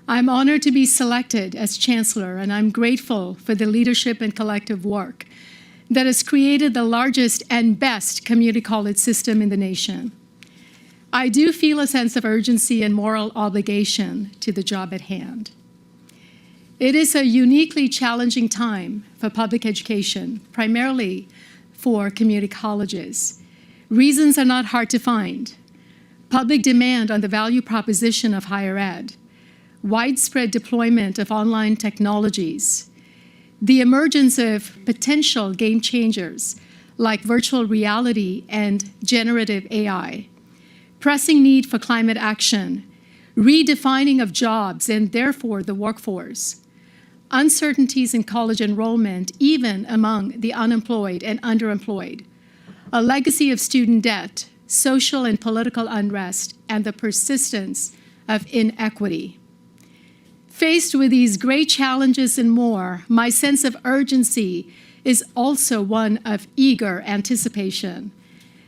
I'm honored to be selected as Chancellor, and I'm grateful for the leadership and collective work that has created the largest and best community college system in the nation. I do feel a sense of urgency and moral obligation to the job at hand. It is a uniquely challenging time for public education, primarily for community colleges. Reasons are not hard to find. Public demand on the value proposition of higher ed, widespread deployment of online technologies, the emergence of potential game changers like virtual reality and generative AI, pressing need for climate action, redefining of jobs and therefore the workforce, uncertainties in college enrollment even among the unemployed and underemployed, a legacy of student debt, social and political unrest, and the persistence of inequity. Faced with these great challenges and more, my sense of urgency is also one of eager anticipation,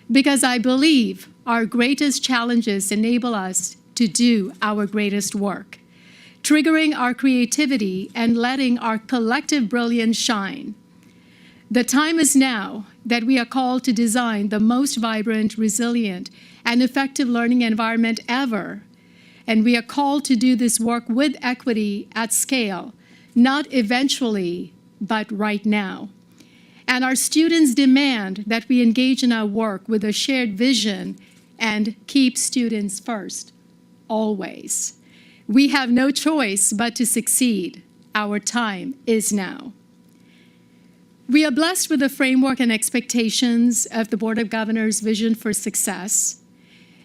because I believe our greatest challenges enable us to do our greatest work, triggering our creativity and letting our collective brilliance shine. The time is now that we are called to design the most vibrant, resilient, and effective learning environment ever. And we are called to do this work with equity at scale, not eventually, but right now. And our students demand that we engage in our work with a shared vision and keep students first, always. We have no choice but to succeed. Our time is now. We are blessed with the framework and expectations of the Board of Governors' vision for success,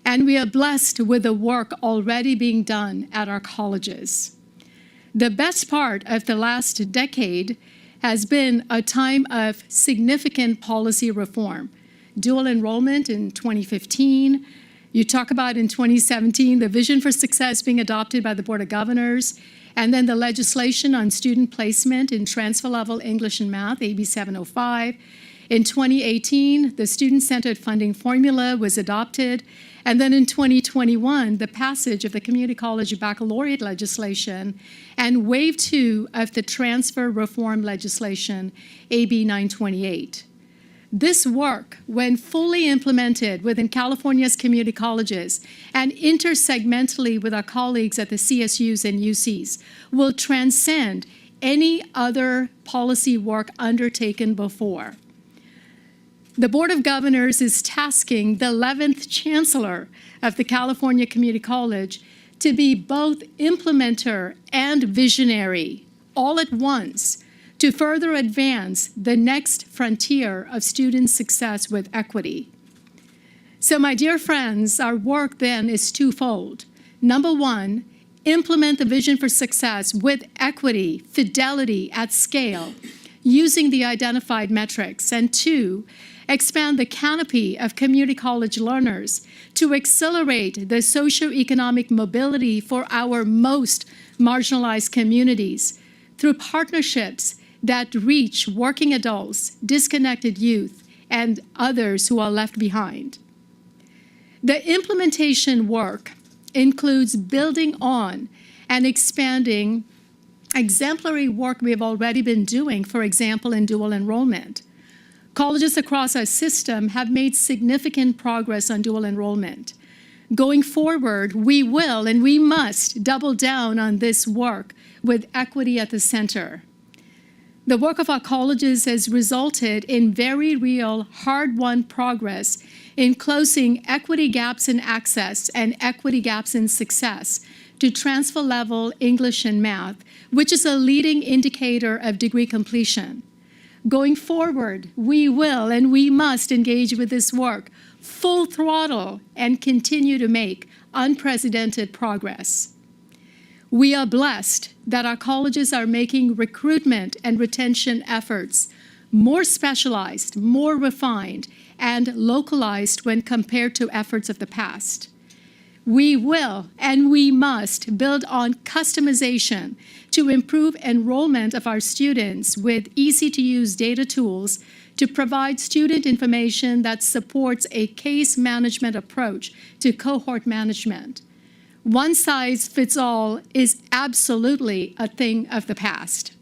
and we are blessed with the work already being done at our colleges. The best part of the last decade has been a time of significant policy reform. Dual enrollment in 2015. You talk about in 2017, the vision for success being adopted by the Board of Governors, and then the legislation on student placement in transfer level English and math, AB 705. In 2018, the student-centered funding formula was adopted. And then in 2021, the passage of the Community College Baccalaureate legislation and Wave 2 of the transfer reform legislation, AB 928. This work, when fully implemented within California's community colleges and intersegmentally with our colleagues at the CSUs and UCs, will transcend any other policy work undertaken before. The Board of Governors is tasking the 11th Chancellor of the California Community College to be both implementer and visionary all at once to further advance the next frontier of student success with equity. So my dear friends, our work then is twofold. Number one, implement the vision for success with equity, fidelity at scale, using the identified metrics. And two, expand the canopy of community college learners to accelerate the socioeconomic mobility for our most marginalized communities through partnerships that reach working adults, disconnected youth, and others who are left behind. The implementation work includes building on and expanding exemplary work we have already been doing, for example, in dual enrollment. Colleges across our system have made significant progress on dual enrollment. Going forward, we will and we must double down on this work with equity at the center. The work of our colleges has resulted in very real, hard-won progress in closing equity gaps in access and equity gaps in success to transfer-level English and math, which is a leading indicator of degree completion. Going forward, we will and we must engage with this work full throttle and continue to make unprecedented progress. We are blessed that our colleges are making recruitment and retention efforts more specialized, more refined, and localized when compared to efforts of the past. We will and we must build on customization to improve enrollment of our students with easy-to-use data tools to provide student information that supports a case management approach to cohort management. One size fits all is absolutely a thing of the past.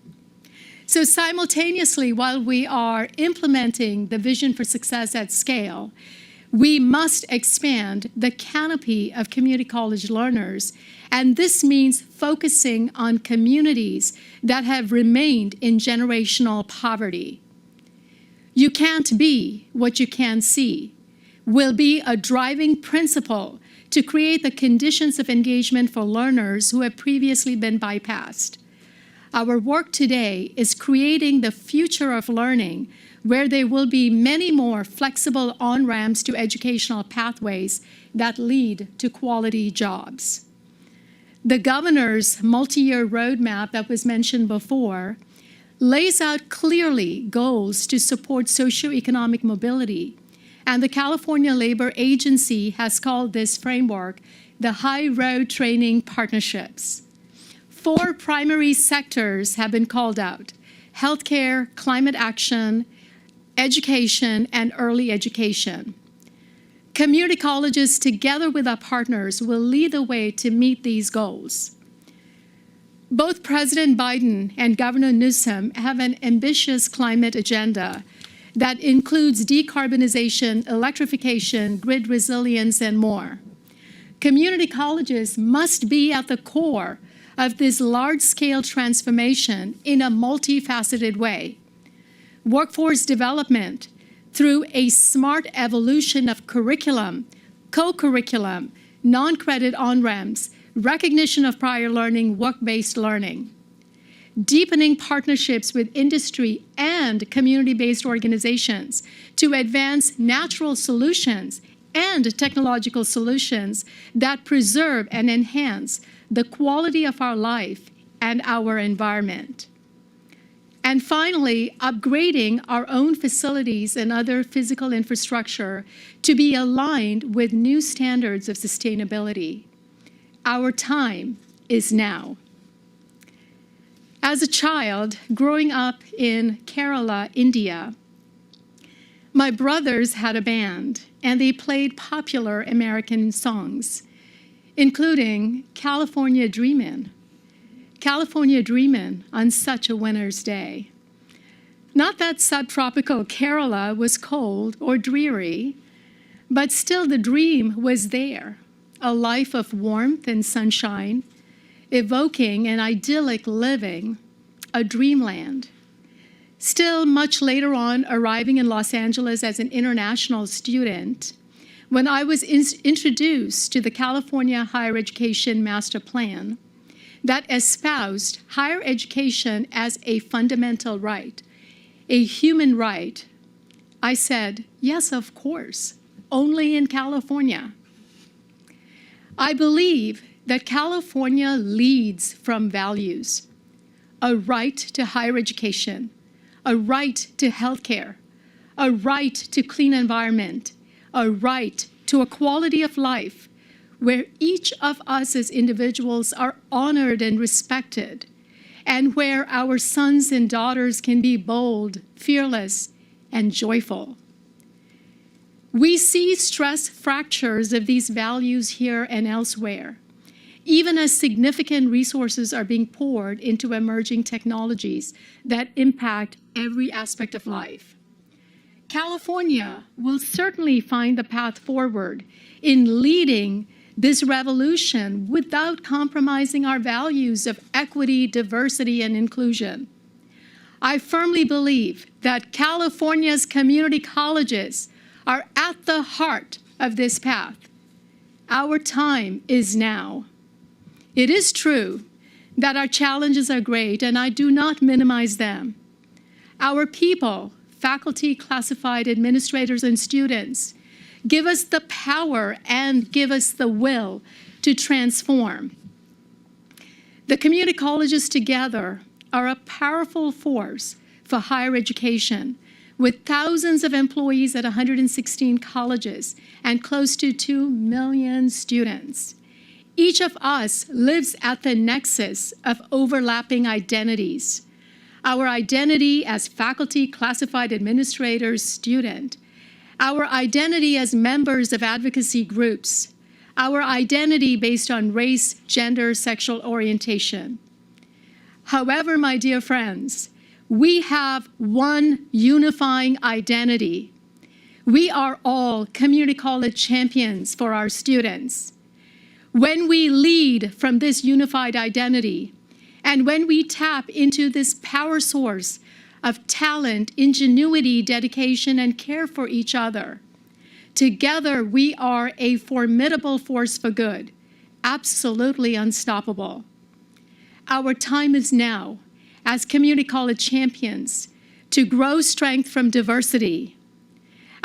So simultaneously, while we are implementing the vision for success at scale, we must expand the canopy of community college learners, and this means focusing on communities that have remained in generational poverty. You can't be what you can't see will be a driving principle to create the conditions of engagement for learners who have previously been bypassed. Our work today is creating the future of learning where there will be many more flexible on-ramps to educational pathways that lead to quality jobs. The governor's multi-year roadmap that was mentioned before lays out clearly goals to support socioeconomic mobility, and the California Labor Agency has called this framework the High Road Training Partnerships. 4 primary sectors have been called out: healthcare, climate action, education, and early education. Community colleges, together with our partners, will lead the way to meet these goals. Both President Biden and Governor Newsom have an ambitious climate agenda that includes decarbonization, electrification, grid resilience, and more. Community colleges must be at the core of this large-scale transformation in a multifaceted way. Workforce development through a smart evolution of curriculum, co-curriculum, non-credit on-ramps, recognition of prior learning, work-based learning. Deepening partnerships with industry and community-based organizations to advance natural solutions and technological solutions that preserve and enhance the quality of our life and our environment. And finally, upgrading our own facilities and other physical infrastructure to be aligned with new standards of sustainability. Our time is now. As a child growing up in Kerala, India, my brothers had a band, and they played popular American songs, including California Dreamin'. California Dreamin' on such a winter's day. Not that subtropical Kerala was cold or dreary, but still the dream was there, a life of warmth and sunshine, evoking an idyllic living, a dreamland. Still, much later on, arriving in Los Angeles as an international student, when I was introduced to the California Higher Education Master Plan that espoused higher education as a fundamental right, a human right, I said, yes, of course, only in California. I believe that California leads from values: a right to higher education, a right to healthcare, a right to clean environment, a right to a quality of life where each of us as individuals are honored and respected, and where our sons and daughters can be bold, fearless, and joyful. We see stress fractures of these values here and elsewhere, even as significant resources are being poured into emerging technologies that impact every aspect of life. California will certainly find the path forward in leading this revolution without compromising our values of equity, diversity, and inclusion. I firmly believe that California's community colleges are at the heart of this path. Our time is now. It is true that our challenges are great, and I do not minimize them. Our people, faculty, classified administrators, and students give us the power and give us the will to transform. The community colleges together are a powerful force for higher education, with thousands of employees at 116 colleges and close to 2 million students. Each of us lives at the nexus of overlapping identities. Our identity as faculty, classified administrators, student, our identity as members of advocacy groups, our identity based on race, gender, sexual orientation. However, my dear friends, we have one unifying identity. We are all community college champions for our students. When we lead from this unified identity, and when we tap into this power source of talent, ingenuity, dedication, and care for each other, together we are a formidable force for good, absolutely unstoppable. Our time is now, as community college champions, to grow strength from diversity.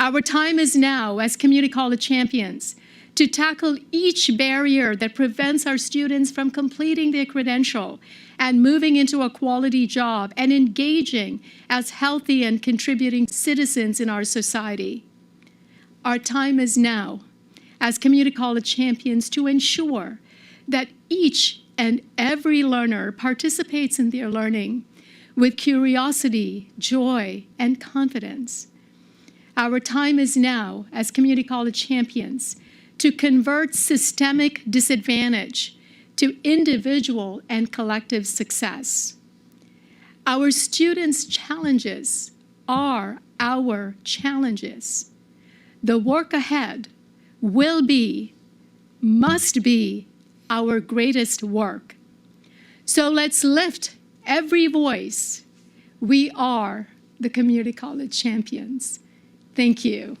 Our time is now, as community college champions, to tackle each barrier that prevents our students from completing their credential and moving into a quality job and engaging as healthy and contributing citizens in our society. Our time is now, as community college champions, to ensure that each and every learner participates in their learning with curiosity, joy, and confidence. Our time is now, as community college champions, to convert systemic disadvantage to individual and collective success. Our students' challenges are our challenges. The work ahead will be, must be, our greatest work. So let's lift every voice. We are the community college champions. Thank you.